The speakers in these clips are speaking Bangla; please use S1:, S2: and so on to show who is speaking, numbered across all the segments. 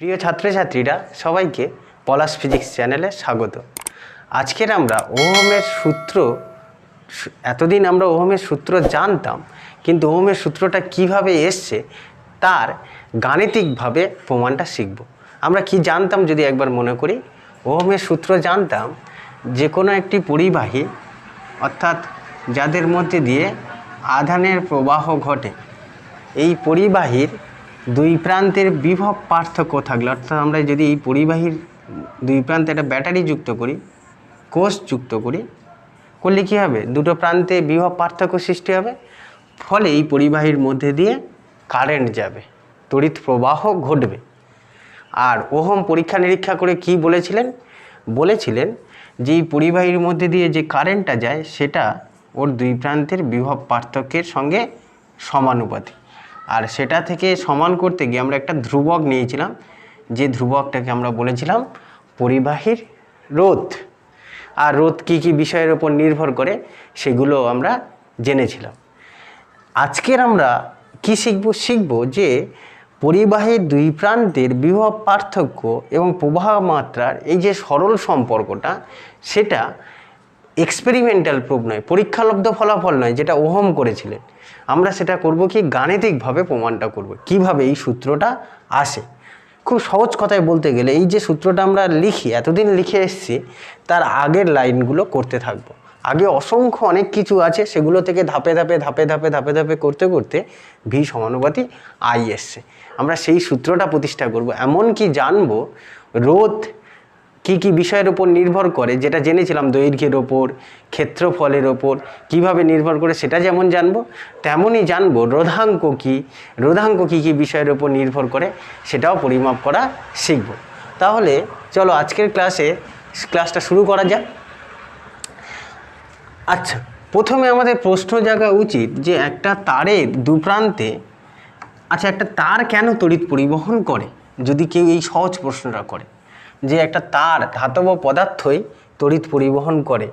S1: প্রিয় ছাত্রছাত্রীরা সবাইকে পলাশ ফিজিক্স চ্যানেলে স্বাগত। আজকের আমরা ওহমের সূত্র, এতদিন আমরা ওহমের সূত্র জানতাম, কিন্তু ওহমের সূত্রটা কিভাবে এসছে তার গাণিতিকভাবে প্রমাণটা শিখব। আমরা কি জানতাম যদি একবার মনে করি। ওহমের সূত্র জানতাম যে কোনো একটি পরিবাহী, অর্থাৎ যাদের মধ্যে দিয়ে আধানের প্রবাহ ঘটে, এই পরিবাহীর দুই প্রান্তের বিভব পার্থক্য থাকলে, অর্থাৎ আমরা যদি এই পরিবাহীর দুই প্রান্তে একটা ব্যাটারি যুক্ত করি, কোষ যুক্ত করি, করলে কী হবে? দুটো প্রান্তে বিভব পার্থক্য সৃষ্টি হবে, ফলে এই পরিবাহীর মধ্যে দিয়ে কারেন্ট যাবে, তড়িৎ প্রবাহ ঘটবে। আর ওহম পরীক্ষা নিরীক্ষা করে কি বলেছিলেন যে এই পরিবাহীর মধ্যে দিয়ে যে কারেন্টটা যায় সেটা ওর দুই প্রান্তের বিভব পার্থক্যের সঙ্গে সমানুপাতিক। আর সেটা থেকে সমান করতে গিয়ে আমরা একটা ধ্রুবক নিয়েছিলাম, যে ধ্রুবকটাকে আমরা বলেছিলাম পরিবাহীর রোধ। আর রোধ কী কী বিষয়ের ওপর নির্ভর করে সেগুলো আমরা জেনেছিলাম। আজকের আমরা কি শিখব যে পরিবাহীর দুই প্রান্তের বিভব পার্থক্য এবং প্রবাহ মাত্রার এই যে সরল সম্পর্কটা, সেটা এক্সপেরিমেন্টাল প্রুফ নয়, পরীক্ষালব্ধ ফলাফল নয়, যেটা ওহম করেছিলেন। আমরা সেটা করব কি, গাণিতিকভাবে প্রমাণটা করব কিভাবে এই সূত্রটা আসে। খুব সহজ কথায় বলতে গেলে, এই যে সূত্রটা আমরা লিখি, এতদিন লিখে এসেছি, তার আগের লাইনগুলো করতে থাকব। আগে অসংখ্য অনেক কিছু আছে, সেগুলো থেকে ধাপে ধাপে করতে করতে ভি সমানুপাতিক আই এসছে। আমরা সেই সূত্রটা প্রতিষ্ঠা করব, এমনকি জানবো রোধ কি কি বিষয়ের উপর নির্ভর করে, যেটা জেনেছিলাম দৈর্ঘ্যের ওপর, ক্ষেত্রফলের ওপর কিভাবে নির্ভর করে সেটা যেমন জানবো, তেমনই জানবো রোধাঙ্ক কি কি বিষয়ের ওপর নির্ভর করে সেটাও পরিমাপ করা শিখব। তাহলে চলো আজকের ক্লাসটা শুরু করা যাক। আচ্ছা, প্রথমে আমাদের প্রশ্ন জাগা উচিত যে একটা তারের দু প্রান্তে, আচ্ছা একটা তার কেন তড়িৎ পরিবহন করে? যদি কেউ এই সহজ প্রশ্নটা করে যে একটা তার ধাতব পদার্থই তড়িৎ পরিবহন করে,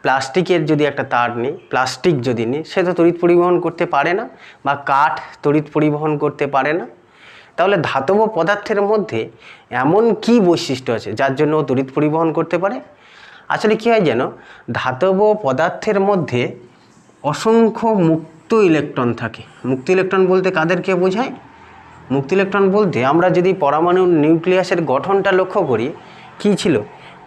S1: প্লাস্টিকের যদি একটা তার নিই, প্লাস্টিক যদি নিই, সে তো তড়িৎ পরিবহন করতে পারে না, বা কাঠ তড়িৎ পরিবহন করতে পারে না। তাহলে ধাতব পদার্থের মধ্যে এমন কি বৈশিষ্ট্য আছে যার জন্য ও তড়িৎ পরিবহন করতে পারে? আসলে কী হয় যেন, ধাতব পদার্থের মধ্যে অসংখ্য মুক্ত ইলেকট্রন থাকে। মুক্ত ইলেকট্রন বলতে কাদেরকে বোঝায়? মুক্ত ইলেকট্রন বলতে আমরা যদি পরমাণুর নিউক্লিয়াসের গঠনটা লক্ষ্য করি, কি ছিল?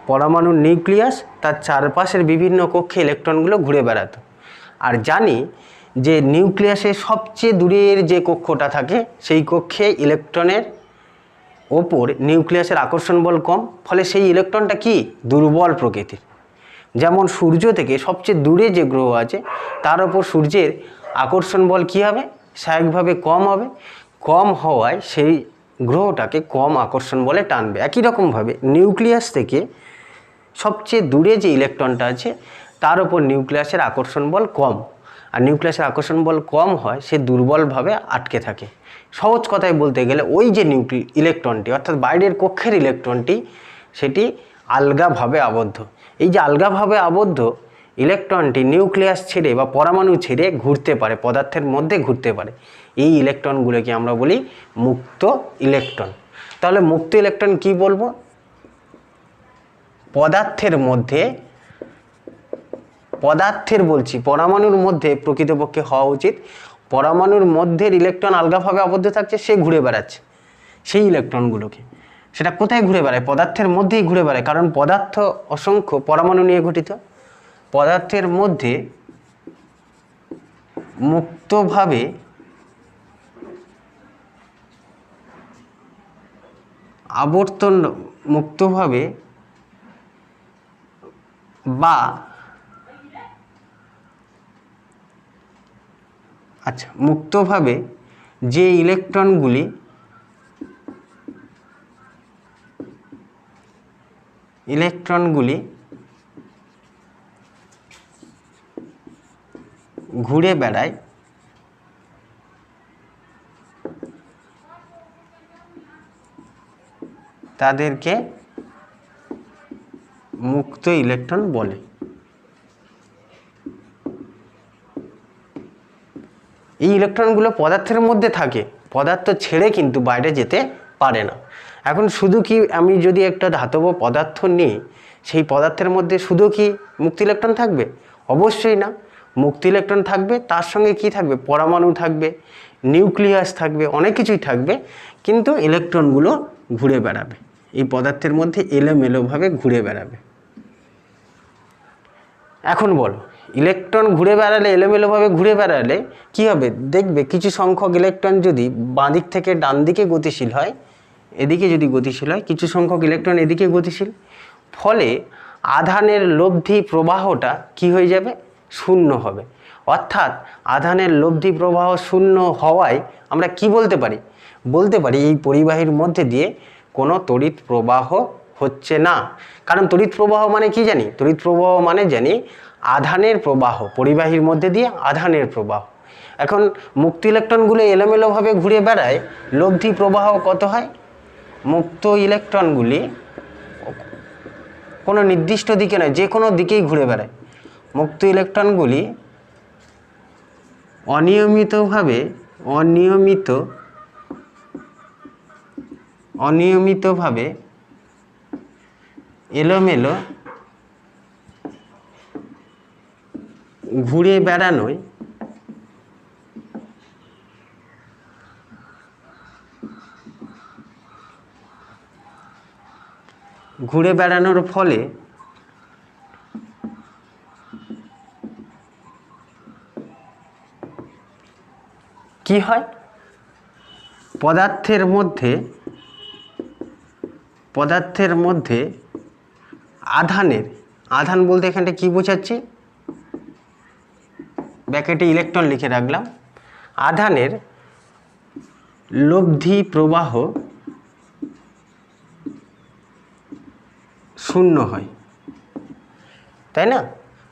S1: পরমাণুর নিউক্লিয়াস, তার চারপাশের বিভিন্ন কক্ষে ইলেকট্রনগুলো ঘুরে বেড়াতো। আর জানি যে নিউক্লিয়াসের সবচেয়ে দূরের যে কক্ষটা থাকে, সেই কক্ষে ইলেকট্রনের ওপর নিউক্লিয়াসের আকর্ষণ বল কম, ফলে সেই ইলেকট্রনটা কি দুর্বল প্রকৃতির। যেমন সূর্য থেকে সবচেয়ে দূরে যে গ্রহ আছে, তার ওপর সূর্যের আকর্ষণ বল কী হবে? স্বাভাবিকভাবে কম হবে। কম হওয়ায় সেই গ্রহটাকে কম আকর্ষণ বলে টানবে। একই রকমভাবে নিউক্লিয়াস থেকে সবচেয়ে দূরে যে ইলেকট্রনটা আছে, তার ওপর নিউক্লিয়াসের আকর্ষণ বল কম, আর নিউক্লিয়াসের আকর্ষণ বল কম হয়, সে দুর্বলভাবে আটকে থাকে। সহজ কথায় বলতে গেলে ওই যে ইলেকট্রনটি, অর্থাৎ বাইরের কক্ষের ইলেকট্রনটি, সেটি আলগাভাবে আবদ্ধ। এই যে আলগাভাবে আবদ্ধ ইলেকট্রনটি নিউক্লিয়াস ছেড়ে বা পরমাণু ছেড়ে ঘুরতে পারে, পদার্থের মধ্যে ঘুরতে পারে। এই ইলেকট্রনগুলোকে আমরা বলি মুক্ত ইলেকট্রন। তাহলে মুক্ত ইলেকট্রন কি বলবো? পদার্থের বলছি, পরমাণুর মধ্যে প্রকৃতপক্ষে হওয়া উচিত। পরমাণুর মধ্যের ইলেকট্রন আলগাভাবে আবদ্ধ থাকছে, সে ঘুরে বেড়াচ্ছে সেই ইলেকট্রনগুলোকে। সেটা কোথায় ঘুরে বেড়ায়? পদার্থের মধ্যেই ঘুরে বেড়ায়, কারণ পদার্থ অসংখ্য পরমাণু নিয়ে গঠিত। পদার্থের মধ্যে মুক্তভাবে মুক্তভাবে যে ইলেকট্রনগুলি ঘুরে বেড়ায়, তাদেরকে মুক্ত ইলেকট্রন বলে। এই ইলেকট্রনগুলো পদার্থের মধ্যে থাকে, পদার্থ ছেড়ে কিন্তু বাইরে যেতে পারে না। এখন শুধু কি আমি যদি একটা ধাতব পদার্থ নিই, সেই পদার্থের মধ্যে শুধু কি মুক্ত ইলেকট্রন থাকবে? অবশ্যই না। মুক্ত ইলেকট্রন থাকবে, তার সঙ্গে কি থাকবে? পরমাণু থাকবে, নিউক্লিয়াস থাকবে, অনেক কিছুই থাকবে, কিন্তু ইলেকট্রনগুলো ঘুরে বেড়াবে, এই পদার্থের মধ্যে এলোমেলোভাবে ঘুরে বেড়াবে। এখন বলো, ইলেকট্রন ঘুরে বেড়ালে, এলোমেলোভাবে ঘুরে বেড়ালে কি হবে? দেখবে কিছু সংখ্যক ইলেকট্রন যদি বাঁ দিক থেকে ডান দিকে গতিশীল হয়, এদিকে যদি গতিশীল হয়, কিছু সংখ্যক ইলেকট্রন এদিকে গতিশীল, ফলে আধানের লব্ধি প্রবাহটা কি হয়ে যাবে? শূন্য হবে। অর্থাৎ আধানের লব্ধি প্রবাহ শূন্য হওয়ায় আমরা কি বলতে পারি? বলতে পারি এই পরিবাহীর মধ্যে দিয়ে কোনো তড়িৎ প্রবাহ হচ্ছে না। কারণ তড়িৎ প্রবাহ মানে কি জানি? তড়িৎ প্রবাহ মানে জানি আধানের প্রবাহ, পরিবাহীর মধ্যে দিয়ে আধানের প্রবাহ। এখন মুক্ত ইলেকট্রনগুলো এলোমেলোভাবে ঘুরে বেড়ায়, লব্ধি প্রবাহ কত হয়? মুক্ত ইলেকট্রনগুলি কোনো নির্দিষ্ট দিকে নয়, যে কোনো দিকেই ঘুরে বেড়ায়। মুক্ত ইলেকট্রনগুলি অনিয়মিতভাবে এলোমেলো ঘুরে বেড়ানোর ফলে কি হয়? পদার্থের মধ্যে আধান বলতে এখানটা কি বোঝাচ্ছে? ব্র্যাকেটে ইলেকট্রন লিখে রাখলাম। আধানের লব্ধি প্রবাহ শূন্য হয়, তাই না?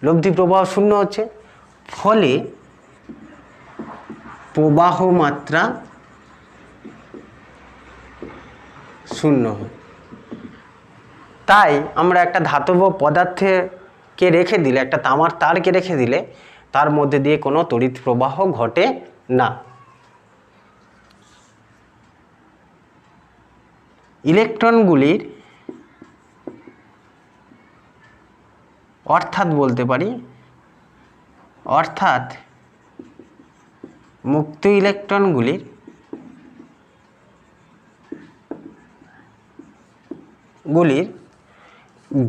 S1: লব্ধি প্রবাহ শূন্য হচ্ছে, ফলে প্রবাহ মাত্রা শূন্য হয়। তাই আমরা একটা ধাতব পদার্থকে রেখে দিলে, একটা তামার তারকে রেখে দিলে, তার মধ্যে দিয়ে কোনো তড়িৎ প্রবাহ ঘটে না। ইলেকট্রনগুলির অর্থাৎ বলতে পারি, অর্থাৎ মুক্ত ইলেকট্রনগুলির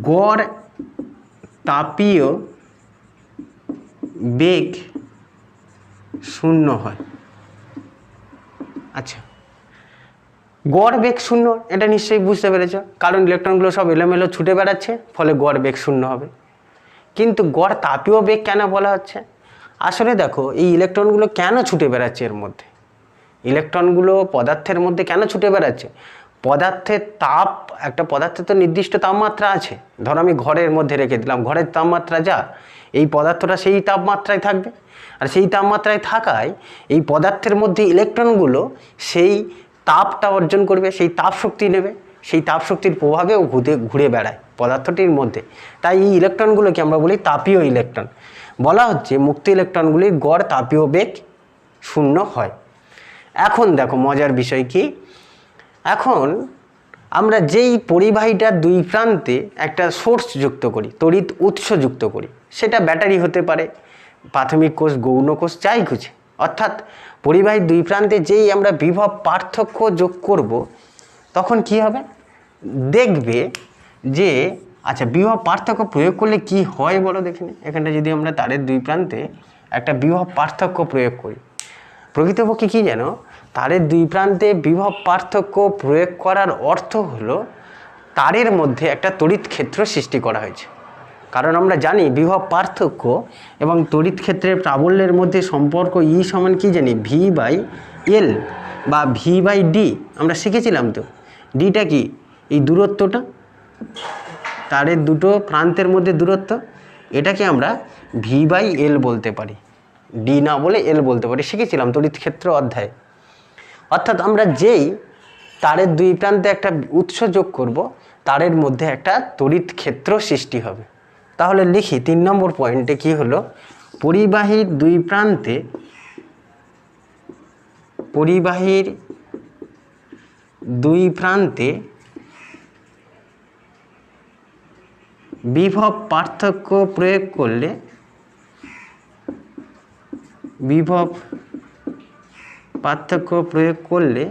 S1: গড় তাপীয় বেগ শূন্য হয়। আচ্ছা, গড় বেগ শূন্য, এটা নিশ্চয়ই বুঝতে পেরেছ, কারণ ইলেকট্রনগুলো সব এলোমেলো ছুটে বেড়াচ্ছে, ফলে গড় বেগ শূন্য হবে। কিন্তু গড় তাপীয় বেগ কেন বলা হচ্ছে? আসলে দেখো, এই ইলেকট্রনগুলো কেন ছুটে বেড়াচ্ছে এর মধ্যে? ইলেকট্রনগুলো পদার্থের মধ্যে কেন ছুটে বেড়াচ্ছে? পদার্থের তাপ, একটা পদার্থের তো নির্দিষ্ট তাপমাত্রা আছে। ধরো আমি ঘরের মধ্যে রেখে দিলাম, ঘরের তাপমাত্রা যা, এই পদার্থটা সেই তাপমাত্রায় থাকবে। আর সেই তাপমাত্রায় থাকায় এই পদার্থের মধ্যে ইলেকট্রনগুলো সেই তাপটা অর্জন করবে, সেই তাপ শক্তি নেবে, সেই তাপ শক্তির প্রভাবেও ঘুরে বেড়ায় পদার্থটির মধ্যে। তাই এই ইলেকট্রনগুলোকে আমরা বলি তাপীয় ইলেকট্রন। বলা হচ্ছে মুক্ত ইলেকট্রনগুলির গড় তাপীয় বেগ শূন্য হয়। এখন দেখো মজার বিষয় কি, এখন আমরা যেই পরিবাহীটার দুই প্রান্তে একটা সোর্স যুক্ত করি, তড়িৎ উৎস যুক্ত করি, সেটা ব্যাটারি হতে পারে, প্রাথমিক কোষ, গৌণ কোষ, যাই খুঁজে। অর্থাৎ পরিবাহীর দুই প্রান্তে যেই আমরা বিভব পার্থক্য যোগ করব, তখন কি হবে? দেখবে যে, আচ্ছা, বিভব পার্থক্য প্রয়োগ করলে কি হয় বলো দেখিনি। এখানটা যদি আমরা তারের দুই প্রান্তে একটা বিভব পার্থক্য প্রয়োগ করি, প্রকৃতপক্ষে কি জানো, তারের দুই প্রান্তে বিভব পার্থক্য প্রয়োগ করার অর্থ হলো তারের মধ্যে একটা তড়িৎ ক্ষেত্র সৃষ্টি করা হয়েছে। কারণ আমরা জানি বিভব পার্থক্য এবং তড়িৎ ক্ষেত্রের প্রাবল্যের মধ্যে সম্পর্ক ই সমান কি জানি? V/L বা V/D। আমরা শিখেছিলাম তো। ডিটা কি? এই দূরত্বটা, তারের দুটো প্রান্তের মধ্যে দূরত্ব, এটাকে আমরা V/L বলতে পারি, ডি না বলে এল বলতে পারি, শিখেছিলাম তড়িৎ ক্ষেত্র অধ্যায়ে। অর্থাৎ আমরা যেই তারের দুই প্রান্তে একটা উৎস যোগ করব, তারের মধ্যে একটা তড়িৎ ক্ষেত্র সৃষ্টি হবে। তাহলে লিখি 3 নম্বর পয়েন্টে কি হলো, পরিবাহীর দুই দুই প্রান্তে বিভব পার্থক্য প্রয়োগ করলে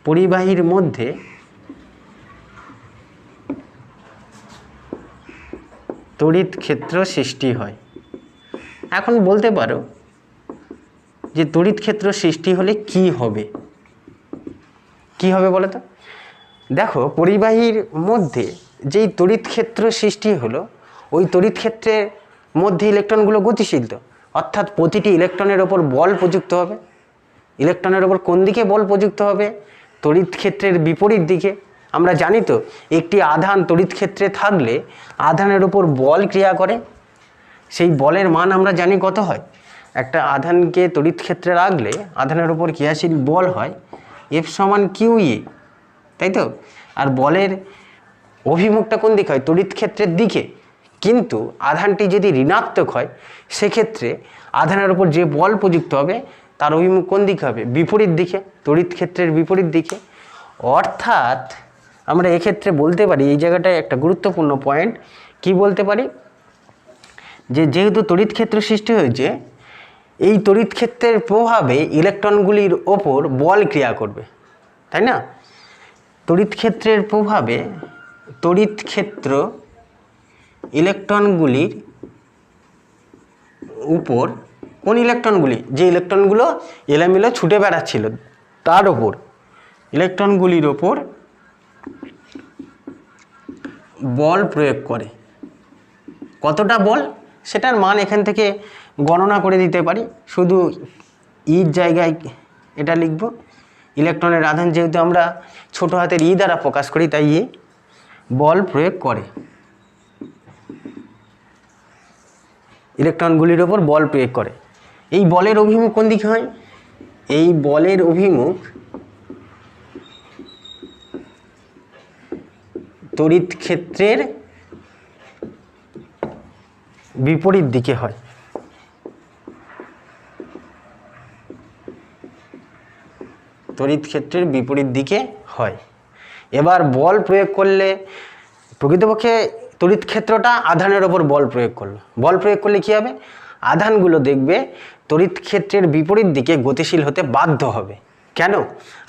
S1: পরিবাহীর মধ্যে তড়িৎ ক্ষেত্র সৃষ্টি হয়। এখন বলতে পারো যে তড়িৎ ক্ষেত্র সৃষ্টি হলে কি হবে বলো তো? দেখো, পরিবাহীর মধ্যে যেই তড়িৎ ক্ষেত্র সৃষ্টি হলো, ওই তড়িৎ ক্ষেত্রের মধ্যে ইলেকট্রনগুলো গতিশীল, তো অর্থাৎ প্রতিটি ইলেকট্রনের ওপর বল প্রযুক্ত হবে। ইলেকট্রনের ওপর কোন দিকে বল প্রযুক্ত হবে? তড়িৎ ক্ষেত্রের বিপরীত দিকে। আমরা জানি তো, একটি আধান তড়িৎ ক্ষেত্রে থাকলে আধানের ওপর বল ক্রিয়া করে, সেই বলের মান আমরা জানি কত হয়। একটা আধানকে তড়িৎ ক্ষেত্রে রাখলে আধানের ওপর ক্রিয়াশীল বল হয় F সমান QE, তাই তো? আর বলের অভিমুখটা কোন দিকে হয়? তড়িৎ ক্ষেত্রের দিকে। কিন্তু আধানটি যদি ঋণাত্মক হয়, সেক্ষেত্রে আধানের ওপর যে বল প্রযুক্ত হবে তার অভিমুখ কোন দিকে হবে? বিপরীত দিকে, তড়িৎ ক্ষেত্রের বিপরীত দিকে। অর্থাৎ আমরা এক্ষেত্রে বলতে পারি, এই জায়গাটায় একটা গুরুত্বপূর্ণ পয়েন্ট, কি বলতে পারি, যে যেহেতু তড়িৎ ক্ষেত্র সৃষ্টি হয়েছে, এই তড়িৎ ক্ষেত্রের প্রভাবে ইলেকট্রনগুলির ওপর বল ক্রিয়া করবে, তাই না? তড়িৎ ক্ষেত্রের প্রভাবে তড়িৎ ক্ষেত্র ইলেকট্রনগুলির উপর, কোন ইলেকট্রনগুলি? যে ইলেকট্রনগুলো এলোমেলো ছুটে বেড়াচ্ছিল তার ওপর, ইলেকট্রনগুলির ওপর বল প্রয়োগ করে। কতটা বল, সেটার মান এখান থেকে গণনা করে দিতে পারি। শুধু ইর জায়গায় এটা লিখব, ইলেকট্রনের আধান যেহেতু আমরা ছোট হাতের ই দ্বারা প্রকাশ করি, তাই ই বল প্রয়োগ করে, ইলেকট্রনগুলির ওপর বল প্রয়োগ করে। এই বলের অভিমুখ কোন দিকে হয়? এই বলের অভিমুখ তড়িৎ ক্ষেত্রের বিপরীত দিকে হয়। তড়িৎ ক্ষেত্রের বিপরীত দিকে হয়। এবার বল প্রয়োগ করলে, প্রকৃতপক্ষে তড়িৎ ক্ষেত্রটা আধানের ওপর বল প্রয়োগ করলো। বল প্রয়োগ করলে কী হবে? আধানগুলো দেখবে তড়িৎ ক্ষেত্রের বিপরীত দিকে গতিশীল হতে বাধ্য হবে। কেন?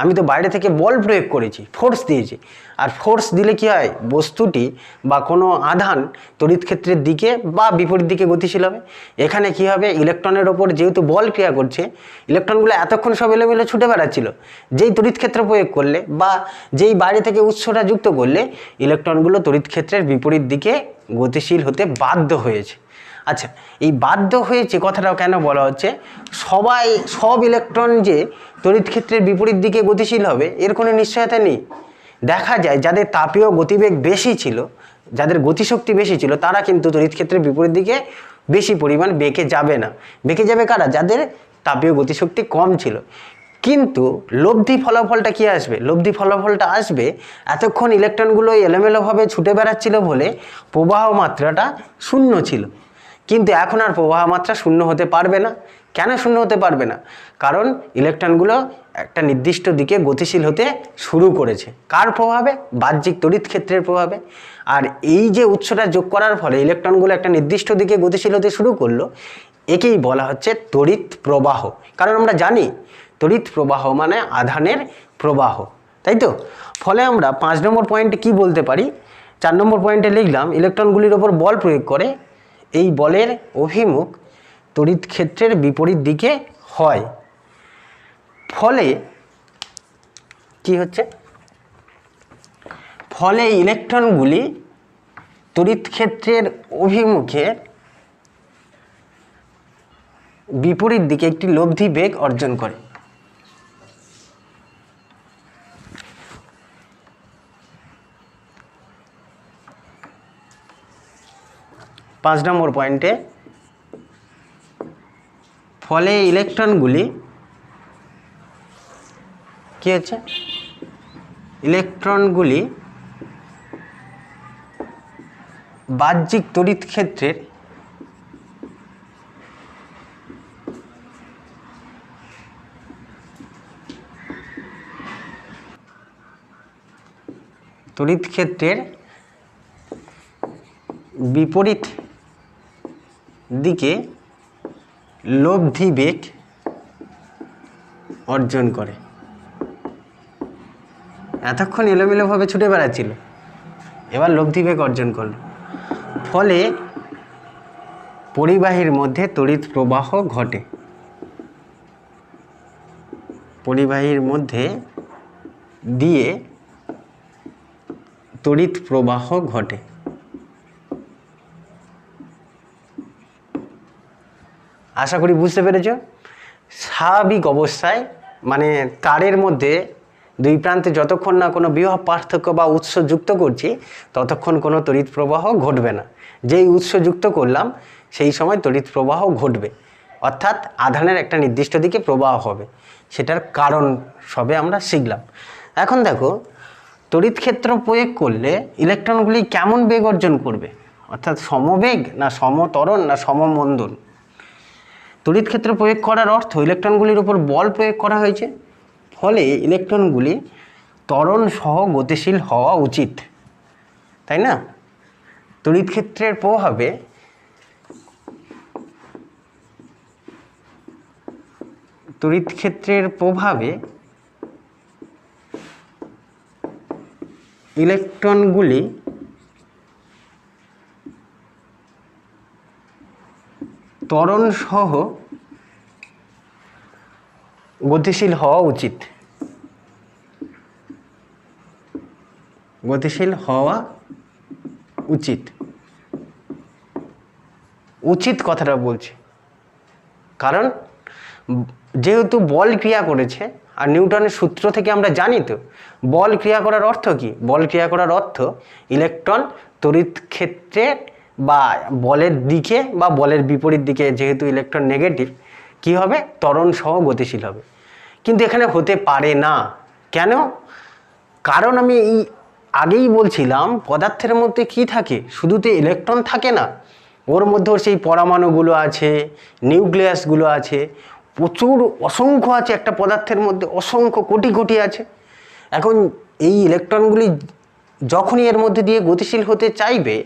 S1: আমি তো বাইরে থেকে বল প্রয়োগ করেছি, ফোর্স দিয়েছি। আর ফোর্স দিলে কি হয়? বস্তুটি বা কোনো আধান তড়িৎ ক্ষেত্রের দিকে বা বিপরীত দিকে গতিশীল হবে। এখানে কি হবে? ইলেকট্রনের ওপর যেহেতু বল ক্রিয়া করছে, ইলেকট্রনগুলো এতক্ষণ সব এলোমেলো ছুটে বেড়াচ্ছিল, যেই তড়িৎ ক্ষেত্র প্রয়োগ করলে বা যেই বাইরে থেকে উৎসটা যুক্ত করলে ইলেকট্রনগুলো তড়িৎ ক্ষেত্রের বিপরীত দিকে গতিশীল হতে বাধ্য হয়েছে। আচ্ছা, এই বাধ্য হয়েছে কথাটাও কেন বলা হচ্ছে? সব ইলেকট্রন যে তড়িৎ ক্ষেত্রের বিপরীত দিকে গতিশীল হবে এর কোনো নিশ্চয়তা নেই। দেখা যায় যাদের তাপীয় গতিবেগ বেশি ছিল, যাদের গতিশক্তি বেশি ছিল, তারা কিন্তু তড়িৎ ক্ষেত্রের বিপরীত দিকে বেশি পরিমাণ বেঁকে যাবে না। বেঁকে যাবে কারা? যাদের তাপীয় গতিশক্তি কম ছিল। কিন্তু লব্ধি ফলাফলটা কি আসবে? লব্ধি ফলাফলটা আসবে এতক্ষণ ইলেকট্রনগুলো এলোমেলোভাবে ছুটে বেড়াচ্ছিল বলে প্রবাহ মাত্রাটা শূন্য ছিল, কিন্তু এখন আর প্রবাহ মাত্রা শূন্য হতে পারবে না। কেন শূন্য হতে পারবে না? কারণ ইলেকট্রনগুলো একটা নির্দিষ্ট দিকে গতিশীল হতে শুরু করেছে। কার প্রভাবে? বাহ্যিক তড়িৎ ক্ষেত্রের প্রভাবে। আর এই যে উৎসটা যোগ করার ফলে ইলেকট্রনগুলো একটা নির্দিষ্ট দিকে গতিশীল হতে শুরু করলো, একেই বলা হচ্ছে তড়িৎ প্রবাহ। কারণ আমরা জানি তড়িৎ প্রবাহ মানে আধানের প্রবাহ, তাই তো? ফলে আমরা 5 নম্বর পয়েন্টে কি বলতে পারি? 4 নম্বর পয়েন্টে লিখলাম ইলেকট্রনগুলির ওপর বল প্রয়োগ করে, এই বলের অভিমুখ তড়িৎ ক্ষেত্রের বিপরীত দিকে হয়। ফলে কি হচ্ছে? ফলে ইলেকট্রনগুলি তড়িৎ ক্ষেত্রের অভিমুখের বিপরীত দিকে একটি লব্ধি বেগ অর্জন করে। পাঁচ নম্বর পয়েন্টে, ফলে ইলেকট্রনগুলি কি হচ্ছে? ইলেকট্রনগুলি বাহ্যিক তড়িৎ ক্ষেত্রের তড়িৎ ক্ষেত্রের বিপরীত দিকে লব্ধি বেগ অর্জন করে। এতক্ষণ এলোমেলোভাবে ছুটে বেড়াচ্ছিল, এবার লব্ধি বেগ অর্জন করলো। ফলে পরিবাহীর মধ্যে তড়িৎ প্রবাহ ঘটে। পরিবাহীর মধ্যে দিয়ে তড়িৎ প্রবাহ ঘটে। আশা করি বুঝতে পেরেছ। স্বাভাবিক অবস্থায় মানে তারের মধ্যে দুই প্রান্তে যতক্ষণ না কোনো বিভব পার্থক্য বা উৎস যুক্ত করছি ততক্ষণ কোনো তড়িৎ প্রবাহ ঘটবে না। যেই উৎস যুক্ত করলাম সেই সময় তড়িৎ প্রবাহ ঘটবে, অর্থাৎ আধানের একটা নির্দিষ্ট দিকে প্রবাহ হবে। সেটার কারণ সবে আমরা শিখলাম। এখন দেখো, তড়িৎ ক্ষেত্র প্রয়োগ করলে ইলেকট্রনগুলি কেমন বেগ অর্জন করবে, অর্থাৎ সমবেগ না সমত্বরণ না সমমন্দন। তড়িৎ ক্ষেত্র প্রয়োগ করার অর্থ ইলেকট্রনগুলির উপর বল প্রয়োগ করা হয়েছে, ফলে ইলেকট্রনগুলি ত্বরণ সহ গতিশীল হওয়া উচিত, তাই না? তড়িৎ ক্ষেত্রের প্রভাবে ইলেকট্রনগুলি ত্বরণ সহ গতিশীল হওয়া উচিত। গতিশীল হওয়া উচিত। উচিত কথাটা বলছি কারণ যেহেতু বল ক্রিয়া করেছে, আর নিউটনের সূত্র থেকে আমরা জানি তো বল ক্রিয়া করার অর্থ কি। বল ক্রিয়া করার অর্থ ইলেকট্রন তড়িৎ ক্ষেত্রে বা বলের দিকে বা বলের বিপরীত দিকে, যেহেতু ইলেকট্রন নেগেটিভ, কি হবে, ত্বরণ সহ গতিশীল হবে। কিন্তু এখানে হতে পারে না। কেন? কারণ আমি এই আগেই বলছিলাম পদার্থের মধ্যে কি থাকে, শুধু তো ইলেকট্রন থাকে না, ওর মধ্যেও সেই পরমাণুগুলো আছে, নিউক্লিয়াসগুলো আছে, প্রচুর অসংখ্য আছে। একটা পদার্থের মধ্যে অসংখ্য কোটি কোটি আছে। এখন এই ইলেকট্রনগুলি যখনই এর মধ্যে দিয়ে গতিশীল হতে চাইবে,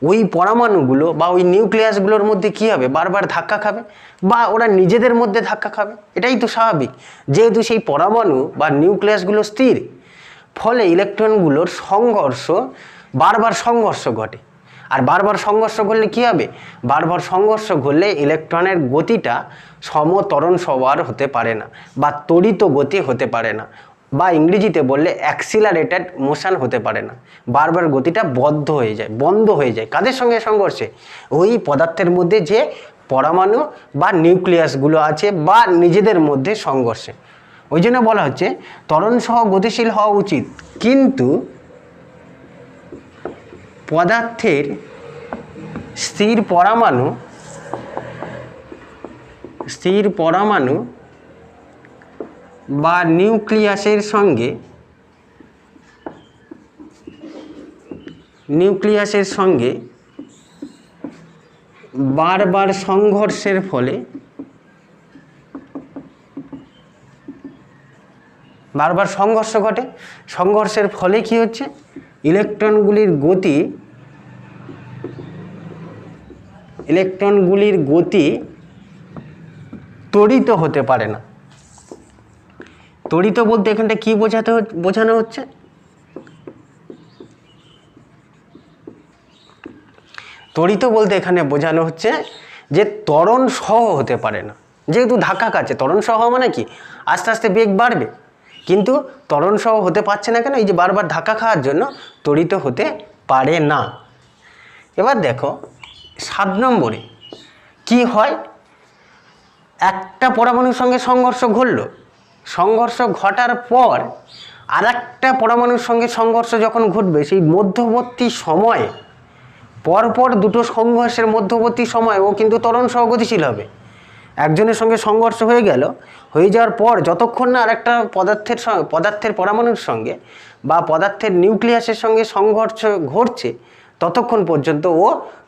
S1: ওই পরমাণুগুলো বা ওই নিউক্লিয়াসগুলোর মধ্যে কি হবে, বারবার ধাক্কা খাবে বা ওরা নিজেদের মধ্যে ধাক্কা খাবে। এটাই তো স্বাভাবিক, যেহেতু সেই পরমাণু বা নিউক্লিয়াসগুলো স্থির, ফলে ইলেকট্রনগুলোর বারবার সংঘর্ষ ঘটে। আর বারবার সংঘর্ষ ঘটলে কি হবে, বারবার সংঘর্ষ ঘটলে ইলেকট্রনের গতিটা সমত্বরণ সবার হতে পারে না বা ত্বরিত গতি হতে পারে না, বা ইংরেজিতে বললে অ্যাক্সিলারেটেড মোশন হতে পারে না। বারবার গতিটা বন্ধ হয়ে যায়। কাদের সঙ্গে সংঘর্ষে? ওই পদার্থের মধ্যে যে পরমাণু বা নিউক্লিয়াসগুলো আছে বা নিজেদের মধ্যে সংঘর্ষে। ওই জন্য বলা হচ্ছে ত্বরণ সহ গতিশীল হওয়া উচিত। কিন্তু পদার্থের স্থির পরমাণু বা নিউক্লিয়াসের সঙ্গে বারবার সংঘর্ষের ফলে বারবার সংঘর্ষ ঘটে। সংঘর্ষের ফলে কি হচ্ছে, ইলেকট্রনগুলির গতি ত্বরিত হতে পারে না। ত্বরিত বলতে এখানটা কি বোঝানো হচ্ছে, ত্বরিত বলতে এখানে বোঝানো হচ্ছে যে ত্বরণ সহ হতে পারে না। যেহেতু ধাক্কা খাচ্ছে, ত্বরণ সহ মানে কি, আস্তে আস্তে বেগ বাড়বে, কিন্তু ত্বরণ সহ হতে পারছে না। কেন? এই যে বারবার ধাক্কা খাওয়ার জন্য ত্বরিত হতে পারে না। এবার দেখো 7 নম্বরে কি হয়, একটা পরমাণুর সঙ্গে সংঘর্ষ ঘটলো, সংঘর্ষ ঘটার পর আর একটা পরমাণুর সঙ্গে সংঘর্ষ যখন ঘটবে, সেই মধ্যবর্তী সময়ে পরপর দুটো সংঘর্ষের মধ্যবর্তী সময় ও কিন্তু ত্বরণ সহ গতিশীল হবে। একজনের সঙ্গে সংঘর্ষ হয়ে যাওয়ার পর যতক্ষণ না আর একটা পদার্থের পরমাণুর সঙ্গে বা পদার্থের নিউক্লিয়াসের সঙ্গে সংঘর্ষ ঘটছে, ততক্ষণ পর্যন্ত ও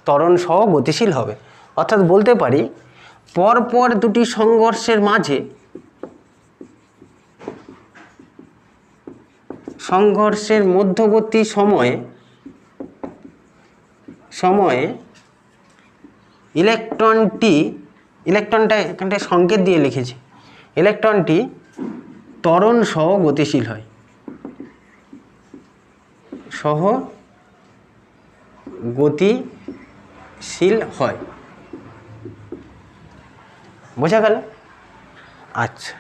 S1: ত্বরণ সহ গতিশীল হবে। অর্থাৎ বলতে পারি পরপর দুটি সংঘর্ষের মাঝে সংঘর্ষের মধ্যবর্তী সময়ে ইলেকট্রনটা এখানটায় সংকেত দিয়ে লিখেছি, ইলেকট্রনটি ত্বরণ সহ গতিশীল হয়, বোঝা গেল? আচ্ছা,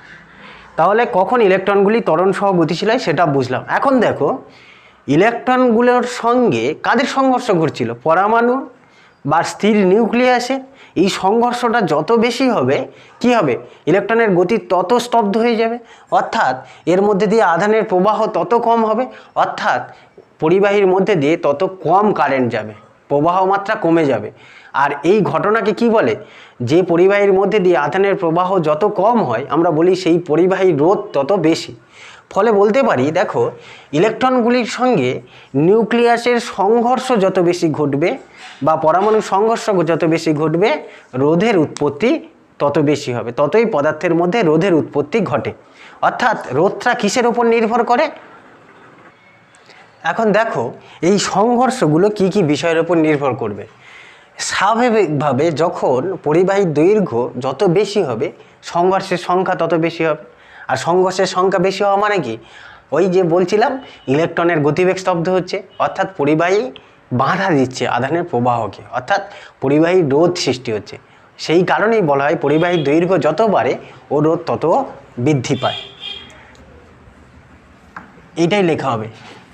S1: তাহলে কখন ইলেকট্রনগুলি ত্বরণ সহ গতিশীল হয় সেটা বুঝলাম। এখন দেখো ইলেকট্রনগুলোর সঙ্গে কাদের সংঘর্ষ ঘটছিল? পরমাণু বা স্থির নিউক্লিয়াসে। এই সংঘর্ষটা যত বেশি হবে কি হবে? ইলেকট্রনের গতি তত স্তব্ধ হয়ে যাবে, অর্থাৎ এর মধ্যে দিয়ে আধানের প্রবাহ তত কম হবে, অর্থাৎ পরিবাহীর মধ্যে দিয়ে তত কম কারেন্ট যাবে, প্রবাহ মাত্রা কমে যাবে। আর এই ঘটনাকে কি বলে? যে পরিবাহীর মধ্যে দিয়ে আধানের প্রবাহ যত কম হয় আমরা বলি সেই পরিবাহীর রোধ তত বেশি। ফলে বলতে পারি দেখো ইলেকট্রনগুলির সঙ্গে নিউক্লিয়াসের সংঘর্ষ যত বেশি ঘটবে বা পরমাণুর সংঘর্ষ যত বেশি ঘটবে, রোধের উৎপত্তি তত বেশি হবে, ততই পদার্থের মধ্যে রোধের উৎপত্তি ঘটে। অর্থাৎ রোধটা কিসের ওপর নির্ভর করে? এখন দেখো এই সংঘর্ষগুলো কি কি বিষয়ের উপর নির্ভর করবে। স্বাভাবিকভাবে যখন পরিবাহীর দৈর্ঘ্য যত বেশি হবে সংঘর্ষের সংখ্যা তত বেশি হবে। আর সংঘর্ষের সংখ্যা বেশি হওয়া মানে কি? ওই যে বলছিলাম ইলেকট্রনের গতিবেগ স্তব্ধ হচ্ছে, অর্থাৎ পরিবাহী বাধা দিচ্ছে আধানের প্রবাহকে, অর্থাৎ পরিবাহীর রোধ সৃষ্টি হচ্ছে। সেই কারণেই বলা হয় পরিবাহীর দৈর্ঘ্য যত বাড়ে ও রোধ তত বৃদ্ধি পায়। এইটাই লেখা হবে।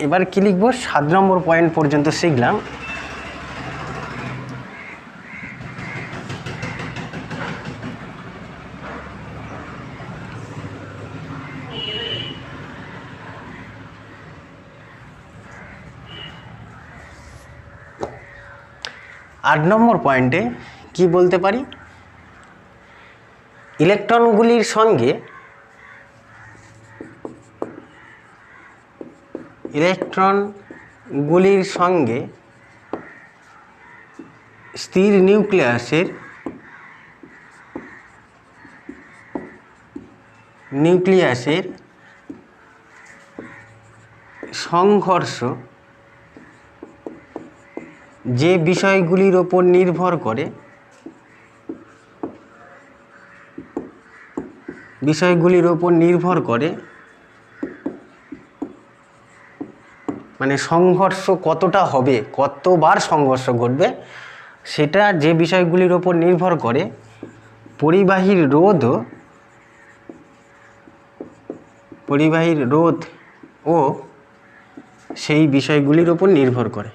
S1: এবার কি লিখবো? 7 নম্বর পয়েন্ট পর্যন্ত শিখলাম। আট নম্বর পয়েন্টে কি বলতে পারি? ইলেকট্রনগুলির সঙ্গে স্থির নিউক্লিয়াসের সংঘর্ষ যে বিষয়গুলির ওপর নির্ভর করে, মানে সংঘর্ষ কতটা হবে, কতবার সংঘর্ষ ঘটবে, সেটা যে বিষয়গুলির ওপর নির্ভর করে পরিবাহীর রোধ ও সেই বিষয়গুলির ওপর নির্ভর করে।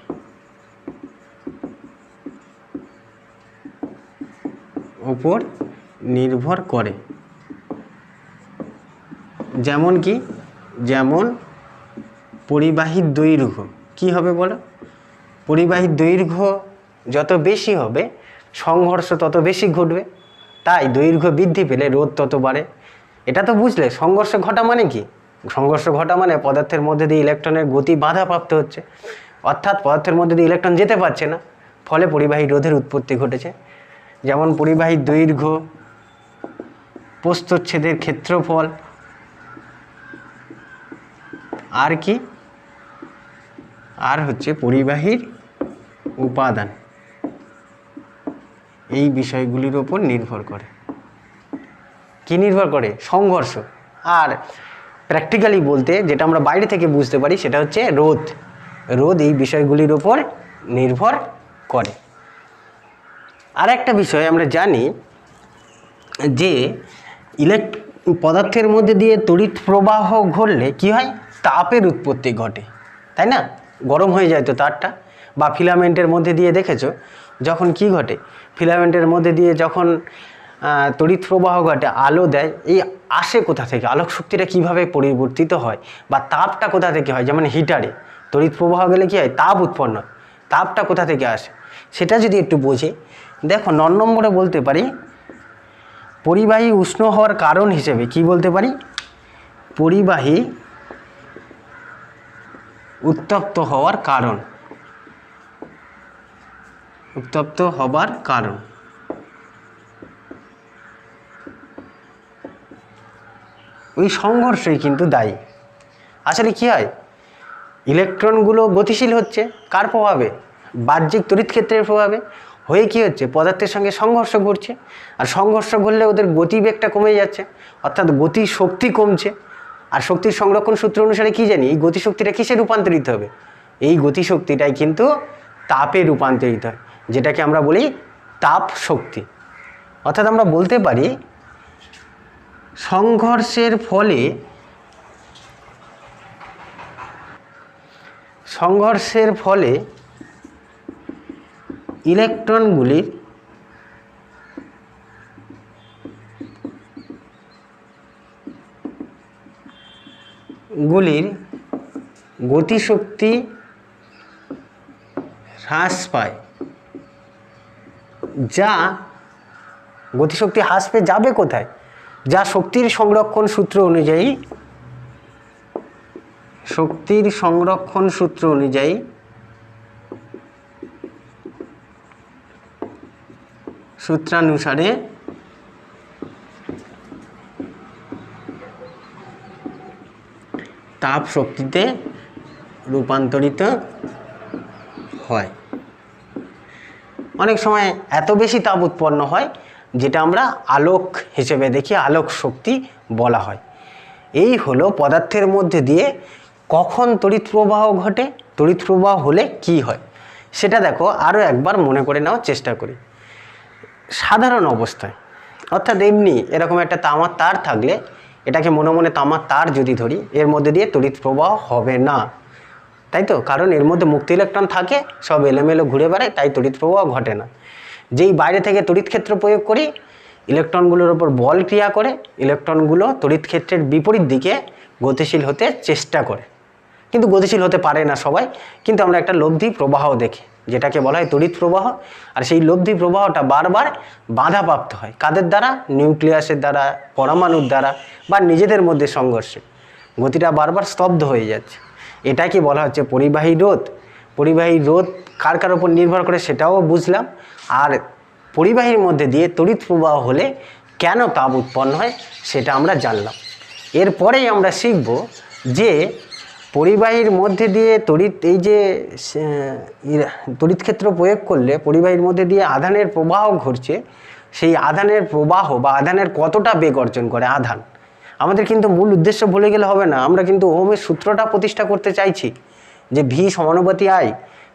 S1: যেমন কি? যেমন পরিবাহীর দৈর্ঘ্য কি হবে বলো? পরিবাহীর দৈর্ঘ্য যত বেশি হবে সংঘর্ষ তত বেশি ঘটবে, তাই দৈর্ঘ্য বৃদ্ধি পেলে রোধ তত বাড়ে। এটা তো বুঝলে সংঘর্ষ ঘটা মানে কি? সংঘর্ষ ঘটা মানে পদার্থের মধ্যে দিয়ে ইলেকট্রনের গতি বাধাপ্রাপ্ত হচ্ছে, অর্থাৎ পদার্থের মধ্যে দিয়ে ইলেকট্রন যেতে পারছে না, ফলে পরিবাহী রোধের উৎপত্তি ঘটেছে। যেমন পরিবাহীর দৈর্ঘ্য, প্রস্থচ্ছেদের ক্ষেত্রফল, আর কি? আর হচ্ছে পরিবাহীর উপাদান, এই বিষয়গুলির ওপর নির্ভর করে। কি নির্ভর করে? সংঘর্ষ। আর প্র্যাকটিক্যালি বলতে যেটা আমরা বাইরে থেকে বুঝতে পারি সেটা হচ্ছে রোধ এই বিষয়গুলির ওপর নির্ভর করে। আর একটা বিষয় আমরা জানি যে পদার্থের মধ্যে দিয়ে তড়িৎ প্রবাহ ঘটলে কি হয়? তাপের উৎপত্তি ঘটে, তাই না? গরম হয়ে যায় তো তারটা। বা ফিলামেন্টের মধ্যে দিয়ে দেখেছো যখন কি ঘটে? ফিলামেন্টের মধ্যে দিয়ে যখন তড়িৎ প্রবাহ ঘটে, আলো দেয়, এই আসে কোথা থেকে? আলোক শক্তিটা কিভাবে পরিবর্তিত হয় বা তাপটা কোথা থেকে হয়? যেমন হিটারে তড়িৎ প্রবাহ গেলে কি হয়? তাপ উৎপন্ন হয়। তাপটা কোথা থেকে আসে সেটা যদি একটু বোঝে, দেখো 9 নম্বরে বলতে পারি পরিবাহী উষ্ণ হওয়ার কারণ হিসেবে কি বলতে পারি? পরিবাহী উত্তপ্ত হওয়ার কারণ। ওই সংঘর্ষই কিন্তু দায়ী। আসলে কি হয়? ইলেকট্রনগুলো গতিশীল হচ্ছে কার প্রভাবে? বাহ্যিক তড়িৎ ক্ষেত্রের প্রভাবে। হয়ে কি হচ্ছে? পদার্থের সঙ্গে সংঘর্ষ ঘটছে, আর সংঘর্ষ ঘটলে ওদের গতিবেগটা কমে যাচ্ছে, অর্থাৎ গতি শক্তি কমছে। আর শক্তির সংরক্ষণ সূত্র অনুসারে কি জানি, এই গতিশক্তিটা কিসে রূপান্তরিত হবে? এই গতিশক্তিটাই কিন্তু তাপে রূপান্তরিত হয়, যেটাকে আমরা বলি তাপ শক্তি। অর্থাৎ আমরা বলতে পারি সংঘর্ষের ফলে ইলেকট্রনগুলির গতিশক্তি হ্রাস পায়, যা গতিশক্তি হ্রাস পেয়ে যাবে কোথায়? যা শক্তির সংরক্ষণ সূত্র অনুযায়ী সূত্রানুসারে তাপ শক্তিতে রূপান্তরিত হয়। অনেক সময় এত বেশি তাপ উৎপন্ন হয় যেটা আমরা আলোক হিসেবে দেখি, আলোক শক্তি বলা হয়। এই হলো পদার্থের মধ্যে দিয়ে কখন তড়িৎ প্রবাহ ঘটে, তড়িৎ প্রবাহ হলে কি হয় সেটা দেখো আরও একবার মনে করে নেওয়ার চেষ্টা করি। সাধারণ অবস্থায়, অর্থাৎ এমনি এরকম একটা তামার তার থাকলে, এটাকে মনে মনে তামার তার যদি ধরি, এর মধ্যে দিয়ে তড়িৎ প্রবাহ হবে না, তাই তো? কারণ এর মধ্যে মুক্ত ইলেকট্রন থাকে, সব এলোমেলো ঘুরে বেড়ায়, তাই তড়িৎ প্রবাহ ঘটে না। যেই বাইরে থেকে তড়িৎ ক্ষেত্র প্রয়োগ করি, ইলেকট্রনগুলোর ওপর বল ক্রিয়া করে, ইলেকট্রনগুলো তড়িৎ ক্ষেত্রের বিপরীত দিকে গতিশীল হতে চেষ্টা করে, কিন্তু গতিশীল হতে পারে না সবাই। কিন্তু আমরা একটা লব্ধি প্রবাহ দেখি, যেটাকে বলা হয় তড়িৎ প্রবাহ। আর সেই লব্ধি প্রবাহটা বারবার বাধাপ্রাপ্ত হয় কাদের দ্বারা? নিউক্লিয়াসের দ্বারা, পরমাণুর দ্বারা, বা নিজেদের মধ্যে সংঘর্ষে গতিটা বারবার স্তব্ধ হয়ে যাচ্ছে। এটাকে বলা হচ্ছে পরিবাহী রোধ। পরিবাহী রোধ কার কার উপর নির্ভর করে সেটাও বুঝলাম। আর পরিবাহীর মধ্যে দিয়ে তড়িৎ প্রবাহ হলে কেন তাপ উৎপন্ন হয় সেটা আমরা জানলাম। এরপরেই আমরা শিখব যে পরিবাহীর মধ্যে দিয়ে তড়িৎ ক্ষেত্র প্রয়োগ করলে পরিবাহীর মধ্যে দিয়ে আধানের প্রবাহ ঘটছে, সেই আধানের প্রবাহ বা আধানের কতটা বেগ অর্জন করে আধান। আমাদের কিন্তু মূল উদ্দেশ্য ভুলে গেলে হবে না, আমরা কিন্তু ওহমের সূত্রটা প্রতিষ্ঠা করতে চাইছি, যে ভি সমানুপাতি আই,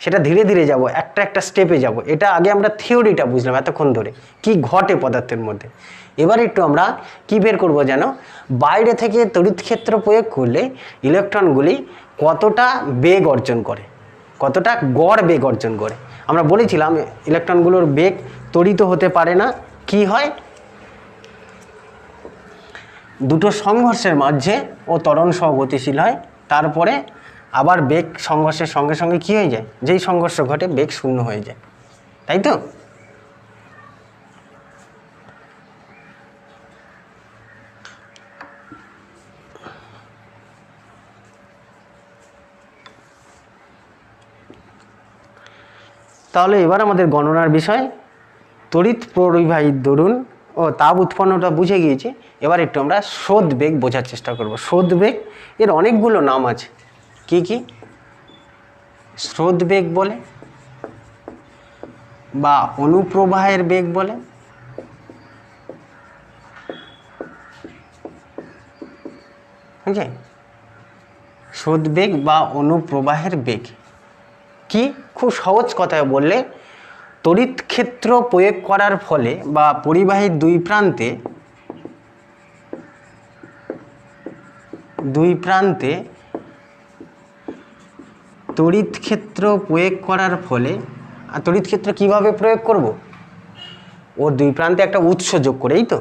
S1: সেটা ধীরে ধীরে যাব, একটা স্টেপে যাব। এটা আগে আমরা থিওরিটা বুঝলাম এতক্ষণ ধরে, কি ঘটে পদার্থের মধ্যে। এবার একটু আমরা কি বের করব যেন, বাইরে থেকে তড়িৎ ক্ষেত্র প্রয়োগ করলে ইলেকট্রনগুলি কতটা বেগ অর্জন করে, কতটা গড় বেগ অর্জন করে। আমরা বলেছিলাম ইলেকট্রনগুলোর বেগ ত্বরিত হতে পারে না, কি হয়? দুটো সংঘর্ষের মাঝে ও ত্বরণ সহ গতিশীল হয়, তারপরে আবার বেগ সংঘর্ষের সঙ্গে সঙ্গে কী হয়ে যায়? যেই সংঘর্ষ ঘটে বেগ শূন্য হয়ে যায়, তাই তো? তাহলে এবার আমাদের গণনার বিষয় তড়িৎ পরিবাহীর দরুন ও তাপ উৎপন্নটা বুঝে গিয়েছি। এবার একটু আমরা স্রোত বেগ বোঝার চেষ্টা করব। স্রোত বেগ এর অনেকগুলো নাম আছে। কি কি? স্রোত বেগ বলে, বা অনুপ্রবাহের বেগ বলে, বুঝলে? স্রোত বেগ বা অনুপ্রবাহের বেগ কি? খুব সহজ কথায় বললে, তড়িৎ ক্ষেত্র প্রয়োগ করার ফলে বা পরিবাহীর দুই প্রান্তে তড়িৎ ক্ষেত্র প্রয়োগ করার ফলে, আর তড়িৎ ক্ষেত্র কিভাবে প্রয়োগ করব? ওর দুই প্রান্তে একটা উৎস যোগ করেই তো।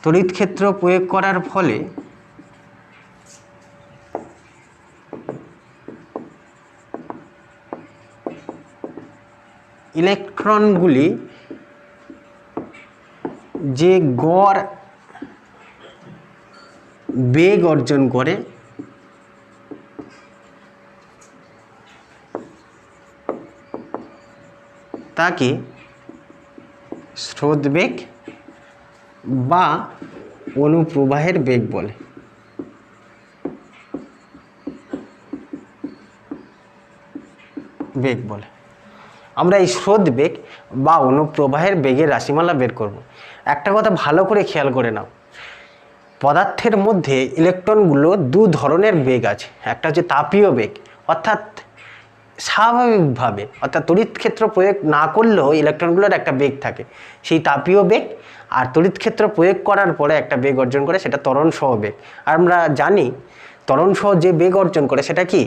S1: তড়িৎ ক্ষেত্র প্রয়োগ করার ফলে ইলেকট্রনগুলি যে গড় বেগ অর্জন করে তাকে স্রোত বেগ বা অনুপ্রবাহের বেগ বলে। বেগ বলে। আমরা এই স্রোত বেগ বা অনুপ্রবাহের বেগের রাশিমালা বের করব। একটা কথা ভালো করে খেয়াল করে নাও, পদার্থের মধ্যে ইলেকট্রনগুলো দু ধরনের বেগ আছে। একটা হচ্ছে তাপীয় বেগ, অর্থাৎ স্বাভাবিকভাবে অর্থাৎ তড়িৎ ক্ষেত্র প্রয়োগ না করলেও ইলেকট্রনগুলোর একটা বেগ থাকে, সেই তাপীয় বেগ। আর তড়িৎ ক্ষেত্র প্রয়োগ করার পরে একটা বেগ অর্জন করে, সেটা ত্বরণ সহ বেগ। আর আমরা জানি ত্বরণ সহ যে বেগ অর্জন করে সেটা কি,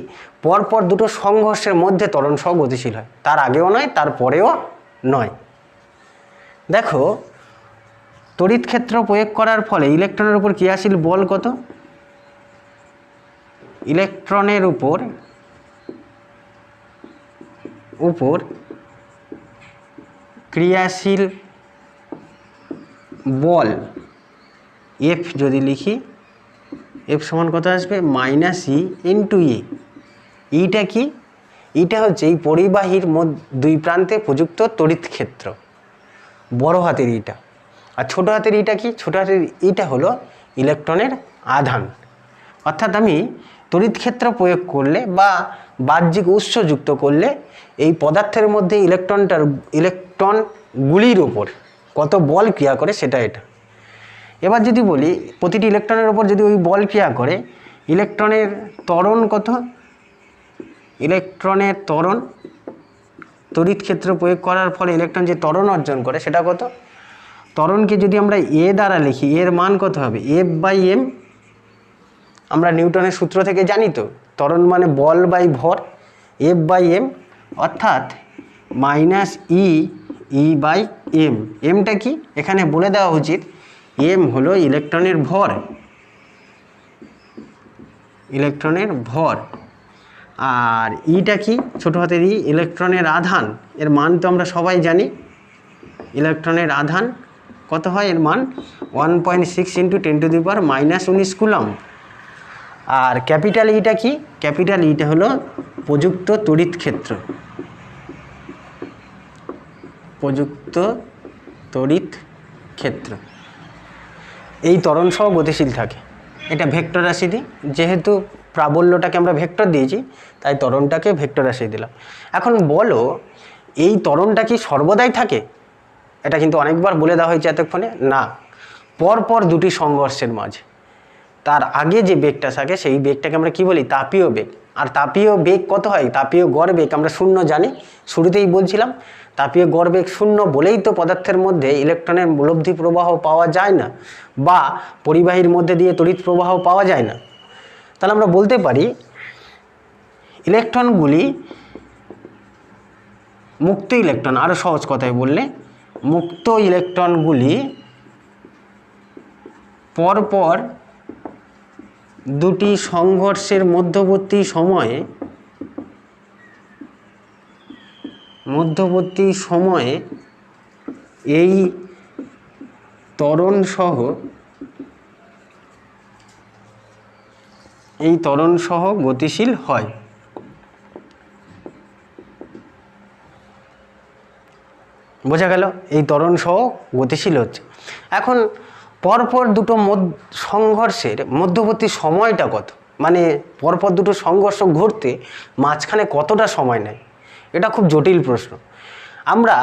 S1: পরপর দুটো সংঘর্ষের মধ্যে ত্বরণ সহ গতিশীল হয়, তার আগেও নয় তার পরেও নয়। দেখো, তড়িৎ ক্ষেত্র প্রয়োগ করার ফলে ইলেকট্রনের উপর ক্রিয়াশীল বল কত? ইলেকট্রনের উপর ক্রিয়াশীল বল এফ যদি লিখি, এফ সমান কত আসবে? -E ইন্টু ই। ইটা কি? ইটা হচ্ছে এই পরিবাহীর দুই প্রান্তে প্রযুক্ত তড়িৎ ক্ষেত্র, বড় হাতের ইটা। আর ছোট হাতের ইটা কি? ছোট হাতের ইটা হলো ইলেকট্রনের আধান। অর্থাৎ আমি তড়িৎ ক্ষেত্র প্রয়োগ করলে বা বাহ্যিক উৎস যুক্ত করলে এই পদার্থের মধ্যে ইলেকট্রনগুলির ওপর কত বল ক্রিয়া করে সেটা এটা। এবার যদি বলি প্রতিটি ইলেকট্রনের ওপর যদি ওই বল ক্রিয়া করে, ইলেকট্রনের ত্বরণ কত? ইলেকট্রনের ত্বরণ, তড়িৎ ক্ষেত্র প্রয়োগ করার ফলে ইলেকট্রন যে ত্বরণ অর্জন করে সেটা কত? ত্বরণকে যদি আমরা এ দ্বারা লিখি, এর মান কত হবে? F/m। আমরা নিউটনের সূত্র থেকে জানি তো, ত্বরণ মানে বল বাই ভর, F/m, অর্থাৎ -E/m। এমটা কি এখানে বলে দেওয়া উচিত, এম হলো ইলেকট্রনের ভর, আর ইটা কি? ছোট হাতের ই, ইলেকট্রনের আধান। এর মান তো আমরা সবাই জানি, ইলেকট্রনের আধান কত হয়? এর মান 1.6 × 10⁻⁻19 কুলম্ব। আর ক্যাপিটাল ইটা কি? ক্যাপিটাল ইটা হলো প্রযুক্ত তড়িৎ ক্ষেত্র, এই ত্বরণ সহ গতিশীল থাকে। এটা ভেক্টর রাশি দিই, যেহেতু প্রাবল্যটাকে আমরা ভেক্টর দিয়েছি তাই ত্বরণটাকে ভেক্টর রাশি দিলাম। এখন বলো, এই ত্বরণটা কি সর্বদাই থাকে? এটা কিন্তু অনেকবার বলে দেওয়া হয়েছে এতক্ষণে, না। পরপর দুটি সংঘর্ষের মাঝে তার আগে যে বেগটা থাকে সেই বেগটাকে আমরা কি বলি? তাপীয় বেগ। আর তাপীয় বেগ কত হয়? তাপীয় গড় বেগ আমরা 0 জানি, শুরুতেই বলছিলাম। তাপীয় গড় বেগ 0 বলেই তো পদার্থের মধ্যে ইলেকট্রনের মূলবধি প্রবাহ পাওয়া যায় না, বা পরিবাহীর মধ্যে দিয়ে তড়িৎ প্রবাহ পাওয়া যায় না। তাহলে আমরা বলতে পারি ইলেকট্রনগুলি মুক্ত ইলেকট্রন, আরও সহজ কথায় বললে মুক্ত ইলেকট্রনগুলি পরপর দুটি সংঘর্ষের মধ্যবর্তী সময়ে এই ত্বরণ সহ গতিশীল হয়। বোঝা গেল? এই ত্বরণ সহ গতিশীল হচ্ছে। এখন পরপর দুটো সংঘর্ষের মধ্যবর্তী সময়টা কত? মানে পরপর দুটো সংঘর্ষ ঘটতে মাঝখানে কতটা সময় নেয়? এটা খুব জটিল প্রশ্ন। আমরা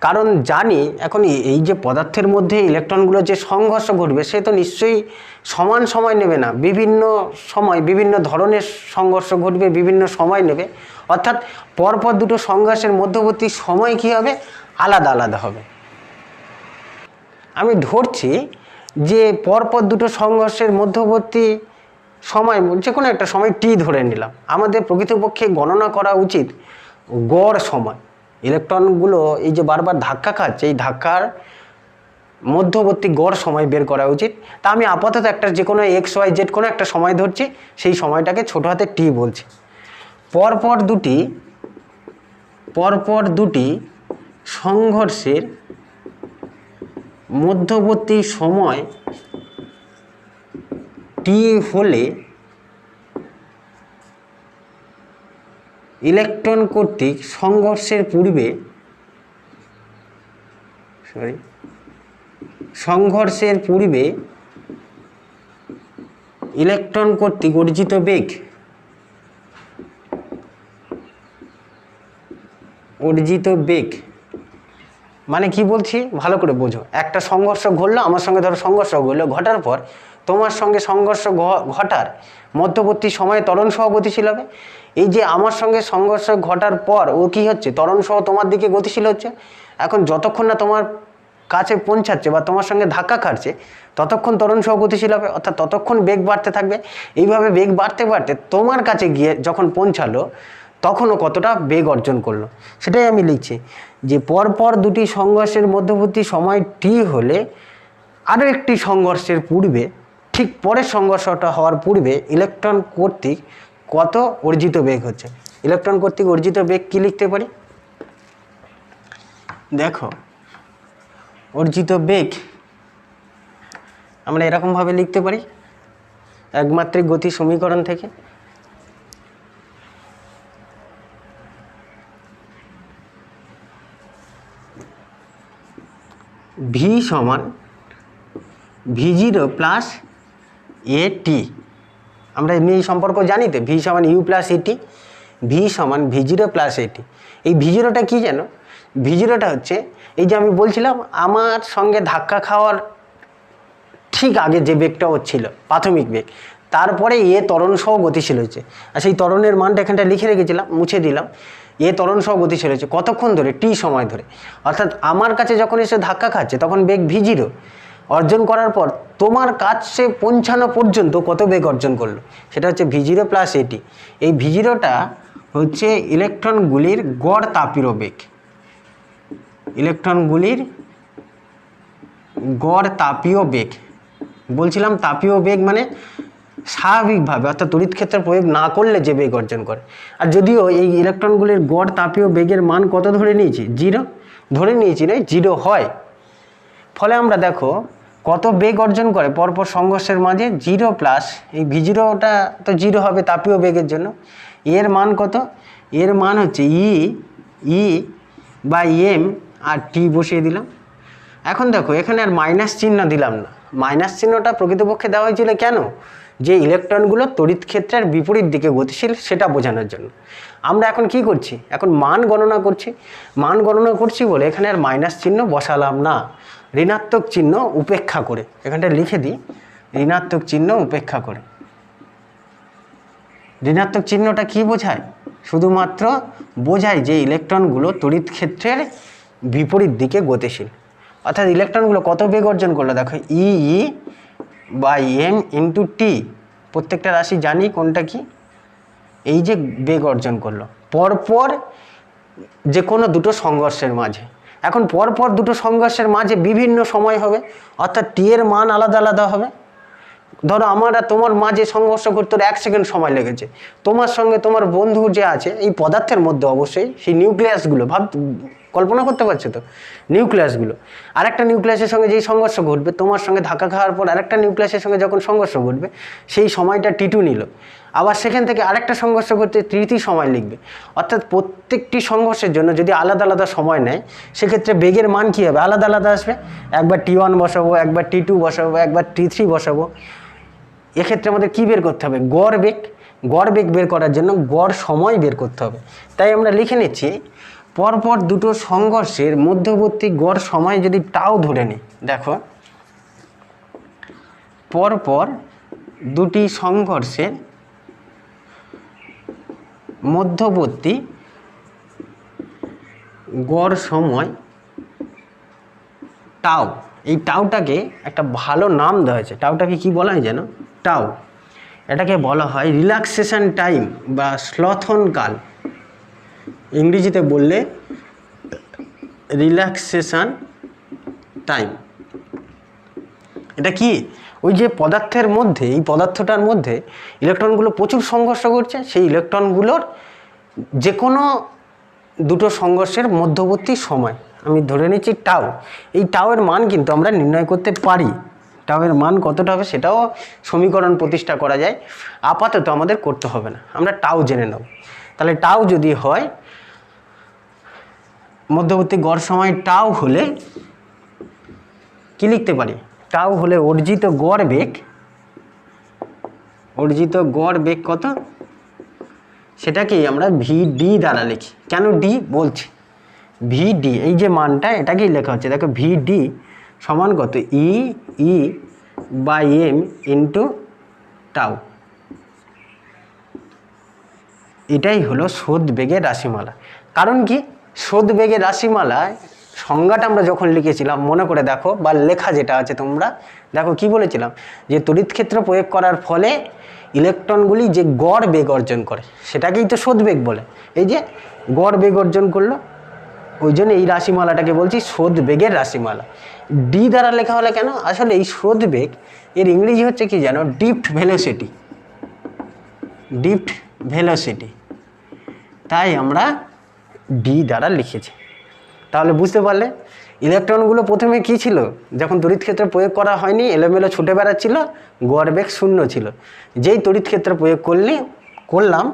S1: কারণ জানি এখন এই যে পদার্থের মধ্যে ইলেকট্রনগুলো যে সংঘর্ষ ঘটবে সে তো নিশ্চয়ই সমান সময় নেবে না, বিভিন্ন সময় বিভিন্ন ধরনের সংঘর্ষ ঘটবে, বিভিন্ন সময় নেবে। অর্থাৎ পরপর দুটো সংঘর্ষের মধ্যবর্তী সময় কী হবে? আলাদা আলাদা হবে। আমি ধরছি যে পরপর দুটো সংঘর্ষের মধ্যবর্তী সময়, যে কোনো একটা সময় টি ধরে নিলাম। আমাদের প্রকৃতপক্ষে গণনা করা উচিত গড় সময়। ইলেকট্রনগুলো এই যে বারবার ধাক্কা খাচ্ছে, এই ধাক্কার মধ্যবর্তী গড় সময় বের করা উচিত। তা আমি আপাতত একটা যে কোনো XYZ কোনো একটা সময় ধরছি, সেই সময়টাকে ছোট হাতে টি বলছি। পরপর দুটি সংঘর্ষের মধ্যবর্তী সময় টি হলে ইলেকট্রন কর্তৃক সংঘর্ষের পূর্বে ইলেকট্রন কর্তৃক অর্জিত বেগ অর্জিত বেগ মানে কি বলছি ভালো করে বোঝো। একটা সংঘর্ষ ঘটলো, আমার সঙ্গে ধরো সংঘর্ষ ঘটলো, ঘটার পর তোমার সঙ্গে সংঘর্ষ ঘটার মধ্যবর্তী সময়ে ত্বরণ সহ গতিশীল হবে। এই যে আমার সঙ্গে সংঘর্ষ ঘটার পর ও কি হচ্ছে, ত্বরণ সহ তোমার দিকে গতিশীল হচ্ছে। এখন যতক্ষণ না তোমার কাছে পৌঁছাচ্ছে বা তোমার সঙ্গে ধাক্কা খাচ্ছে ততক্ষণ ত্বরণ সহ গতিশীল হবে, অর্থাৎ ততক্ষণ বেগ বাড়তে থাকবে। এইভাবে বেগ বাড়তে বাড়তে তোমার কাছে গিয়ে যখন পৌঁছালো তখনও কতটা বেগ অর্জন করলো সেটাই আমি লিখছি যে পরপর দুটি সংঘর্ষের মধ্যবর্তী সময় টি হলে আরও একটি সংঘর্ষের পূর্বে, ঠিক পরের সংঘর্ষটা হওয়ার পূর্বে ইলেকট্রন কর্তৃক কত অর্জিত বেগ হচ্ছে। ইলেকট্রন কর্তৃক অর্জিত বেগ কি লিখতে পারি, দেখো অর্জিত বেগ আমরা এরকমভাবে লিখতে পারি একমাত্রিক গতি সমীকরণ থেকে। ভি সমান V0 প্লাস এটি, আমরা এমনি এই সম্পর্ক জানি তো, ভি সমান ইউ প্লাস এটি, ভি সমান V0 প্লাস এটি। এই V0টা কী জানো, V0টা হচ্ছে এই যে আমি বলছিলাম আমার সঙ্গে ধাক্কা খাওয়ার ঠিক আগে যে বেগটা হচ্ছিল প্রাথমিক বেগ, তারপরে এ ত্বরণ সহ গতিশীল হয়েছে। আর সেই ত্বরণের মানটা এখানটা লিখে রেখেছিলাম, মুছে দিলাম। এ ত্বরণ সহ গতিশীল হয়েছে কতক্ষণ ধরে, টি সময় ধরে। অর্থাৎ আমার কাছে যখন এসে ধাক্কা খাচ্ছে তখন বেগ V0 অর্জন করার পর তোমার কাছে পৌঁছানো পর্যন্ত কত বেগ অর্জন করলো, সেটা হচ্ছে V0 প্লাস এটি। এই V0টা হচ্ছে ইলেকট্রনগুলির গড় তাপীয় বেগ। ইলেকট্রনগুলির গড় তাপীয় বেগ, বলছিলাম তাপীয় বেগ মানে স্বাভাবিকভাবে অর্থাৎ তড়িৎ ক্ষেত্রে প্রয়োগ না করলে যে বেগ অর্জন করে। আর যদিও এই ইলেকট্রনগুলির গড় তাপীয় বেগের মান কত ধরে নিয়েছি, 0 ধরে নিয়েছি, নয় 0 হয়। ফলে আমরা দেখো কত বেগ অর্জন করে পরপর সংঘর্ষের মাঝে, 0 প্লাস এই V0টা তো 0 হবে তাপীয় বেগের জন্য। এর মান কত, এর মান হচ্ছে ই বা এম আর টি বসিয়ে দিলাম। এখন দেখো এখানে আর মাইনাস চিহ্ন দিলাম না, মাইনাস চিহ্নটা প্রকৃতপক্ষে দেওয়া হয়েছিল কেন, যে ইলেকট্রনগুলো তড়িৎ ক্ষেত্রের বিপরীত দিকে গতিশীল সেটা বোঝানোর জন্য। আমরা এখন কি করছি, এখন মান গণনা করছি। মান গণনা করছি বলে এখানে আর মাইনাস চিহ্ন বসালাম না, ঋণাত্মক চিহ্ন উপেক্ষা করে এখানটা লিখে দিই, ঋণাত্মক চিহ্ন উপেক্ষা করে। ঋণাত্মক চিহ্নটা কি বোঝায়, শুধুমাত্র বোঝায় যে ইলেকট্রনগুলো তড়িৎ ক্ষেত্রের বিপরীত দিকে গতিশীল। অর্থাৎ ইলেকট্রনগুলো কত বেগ অর্জন করলো, দেখো E by M into T, প্রত্যেকটা রাশি জানি কোনটা কি, এই যে বেগ অর্জন করলো পরপর যে কোনো দুটো সংঘর্ষের মাঝে। এখন পরপর দুটো সংঘর্ষের মাঝে বিভিন্ন সময় হবে, অর্থাৎ টি এর মান আলাদা আলাদা হবে। ধরো আমার আর তোমার মাঝে সংঘর্ষ করতে 1 সেকেন্ড সময় লেগেছে, তোমার সঙ্গে তোমার বন্ধু যে আছে এই পদার্থের মধ্যে অবশ্যই সেই নিউক্লিয়াসগুলো কল্পনা করতে পারছো তো, নিউক্লিয়াসগুলো আরেকটা নিউক্লিয়াসের সঙ্গে যেই সংঘর্ষ ঘটবে, তোমার সঙ্গে ধাক্কা খাওয়ার পর আরেকটা নিউক্লিয়াসের সঙ্গে যখন সংঘর্ষ ঘটবে সেই সময়টা T2 নিল, আবার সেখান থেকে আরেকটা সংঘর্ষ করতে T3 সময় লিখবে। অর্থাৎ প্রত্যেকটি সংঘর্ষের জন্য যদি আলাদা আলাদা সময় নেয় সেক্ষেত্রে বেগের মান কী হবে, আলাদা আলাদা আসবে। একবার T1 বসাবো, একবার T2 বসাবো, একবার T3 বসাবো। এক্ষেত্রে আমাদের কী বের করতে হবে, গড় বেগ। গড় বেগ বের করার জন্য গড় সময় বের করতে হবে। তাই আমরা লিখে নিচ্ছি পরপর দুটো সংঘর্ষের মধ্যবর্তী গড় সময় যদি টাও ধরে নিই, দেখো পরপর দুটি সংঘর্ষের মধ্যবর্তী গড় সময় টাও, এই টাউটাকে একটা ভালো নাম দেওয়া হয়েছে। টাউটাকে কি বলা হয় যেন, টাউ, এটাকে বলা হয় রিল্যাক্সেশন টাইম বা স্লথন কাল, ইংরেজিতে বললে রিল্যাক্সেশন টাইম। এটা কি, ওই যে পদার্থের মধ্যে, এই পদার্থটার মধ্যে ইলেকট্রনগুলো প্রচুর সংঘর্ষ করছে, সেই ইলেকট্রনগুলোর যে কোনো দুটো সংঘর্ষের মধ্যবর্তী সময় আমি ধরে নিচ্ছি টাউ। এই টাউয়ের মান কিন্তু আমরা নির্ণয় করতে পারি, টাউয়ের মান কতটা হবে সেটাও সমীকরণ প্রতিষ্ঠা করা যায়। আপাতত আমাদের করতে হবে না, আমরা টাউ জেনে নেব। তাহলে টাউ যদি হয় মধ্যবর্তী গড় সময় টাউ হলে কি লিখতে পারি, টাউ হলে অর্জিত গড় বেগ, অর্জিত গড় বেগ কত সেটাকেই আমরা VD দ্বারা লিখি। কেন ডি বলছি, ভিডি এই যে মানটা এটাকেই লেখা হচ্ছে, দেখো ভিডি সমান কত E by M into tau. এটাই হলো স্রোত বেগের রাশিমালা। কারণ কি, স্রোত বেগের রাশিমালায় সংজ্ঞাটা আমরা যখন লিখেছিলাম মনে করে দেখো, বা লেখা যেটা আছে তোমরা দেখো কি বলেছিলাম, যে তড়িৎ ক্ষেত্র প্রয়োগ করার ফলে ইলেকট্রনগুলি যে গড় বেগ অর্জন করে সেটাকেই তো স্রোত বেগ বলে। এই যে গড় বেগ অর্জন করলো, ওই জন্য এই রাশিমালাটাকে বলছি স্রোত বেগের রাশিমালা। ডি দ্বারা লেখা হলে কেন, আসলে এই স্রোত বেগ এর ইংরেজি হচ্ছে কি জানো, ডিফট ভেলোসিটি, ডিফট ভেলোসিটি, তাই আমরা ডি দ্বারা লিখেছি। তাহলে বুঝতে পারলে ইলেকট্রনগুলো প্রথমে কি ছিল, যখন তড়িৎ ক্ষেত্র প্রয়োগ করা হয়নি এলোমেলো ছুটে বেড়াচ্ছিল, গড় বেগ 0 ছিল। যেই তড়িৎ ক্ষেত্র প্রয়োগ করলাম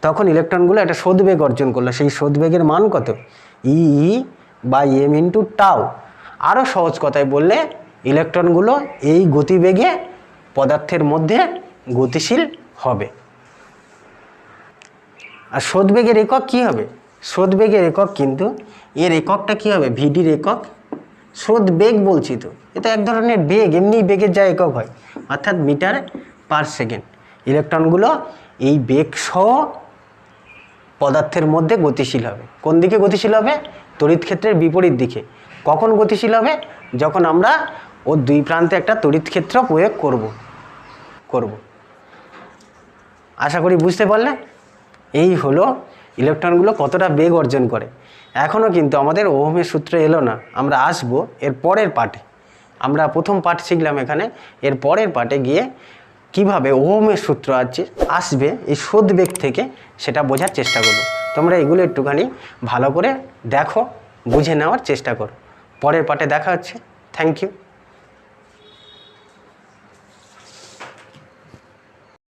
S1: তখন ইলেকট্রনগুলো একটা স্রোত বেগ অর্জন করলো। সেই স্রোত বেগের মান কত, E by M into tau. আরও সহজ কথায় বললে ইলেকট্রনগুলো এই গতিবেগে পদার্থের মধ্যে গতিশীল হবে। আর স্রোত বেগের একক কী হবে, স্রোত বেগের একক কিন্তু এর এককটা কী হবে, ভিডির একক। স্রোত বেগ বলছি তো, এটা এক ধরনের বেগ, এমনি বেগের যা একক হয়, অর্থাৎ মিটার পার সেকেন্ড। ইলেকট্রনগুলো এই বেগ সহ পদার্থের মধ্যে গতিশীল হবে। কোন দিকে গতিশীল হবে, তড়িৎ ক্ষেত্রের বিপরীত দিকে। কখন গতিশীল হবে, যখন আমরা ওর দুই প্রান্তে একটা তড়িৎ ক্ষেত্র প্রয়োগ করব। আশা করি বুঝতে পারলে। এই হলো ইলেকট্রনগুলো কতটা বেগ অর্জন করে। এখনও কিন্তু আমাদের ওহমের সূত্র এলো না, আমরা আসবো এর পরের পার্টে। আমরা প্রথম পার্ট শিখলাম এখানে, এর পরের পার্টে গিয়ে কিভাবে ওহমের সূত্র আসবে এই স্রোত বেগ থেকে সেটা বোঝার চেষ্টা করব। তোমরা এগুলো একটুখানি ভালো করে দেখো, বুঝে নেওয়ার চেষ্টা করো। পরের পার্টে দেখা হচ্ছে। Thank you.